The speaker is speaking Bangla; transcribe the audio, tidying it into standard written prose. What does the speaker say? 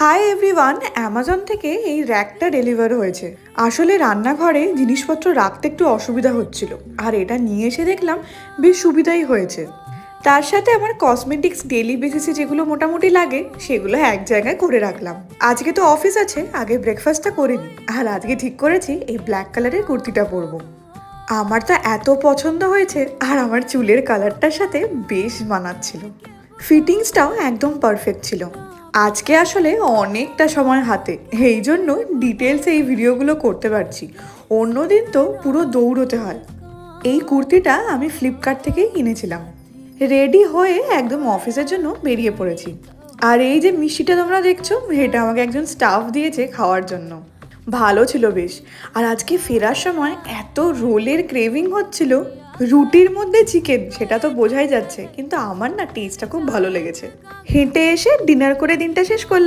হাই এভরিওয়ান, অ্যামাজন থেকে এই র্যাকটা ডেলিভার হয়েছে। আসলে রান্নাঘরে জিনিসপত্র রাখতে একটু অসুবিধা হচ্ছিল, আর এটা নিয়ে এসে দেখলাম বেশ সুবিধাই হয়েছে। তার সাথে আমার কসমেটিক্স ডেলি বেসিসে যেগুলো মোটামুটি লাগে সেগুলো এক জায়গায় করে রাখলাম। আজকে তো অফিস আছে, আগে ব্রেকফাস্টটা করে নিই। আর আজকে ঠিক করেছি এই ব্ল্যাক কালারের কুর্তিটা পরবো। আমার তো এত পছন্দ হয়েছে, আর আমার চুলের কালারটার সাথে বেশ মানাচ্ছিল। ফিটিংসটাও একদম পারফেক্ট ছিল। আজকে আসলে অনেকটা সময় হাতে, এই জন্য ডিটেলসে এই ভিডিওগুলো করতে পারছি। অন্যদিন তো পুরো দৌড়তে হয়। এই কুর্তিটা আমি ফ্লিপকার্ট থেকেই কিনেছিলাম। রেডি হয়ে একদম অফিসের জন্য বেরিয়ে পড়েছি। আর এই যে মিষ্টিটা তোমরা দেখছো, এটা আমাকে একজন স্টাফ দিয়েছে খাওয়ার জন্য। ভালো ছিল বেশ। আর আজকে ফেরার সময় এত রোলের ক্রেভিং হচ্ছিল। রুটির মধ্যে চিকেন, সেটা তো বোঝাই যাচ্ছে, কিন্তু আমার না টেস্টটা খুব ভালো লেগেছে। হেঁটে এসে ডিনার করে দিনটা শেষ করলাম।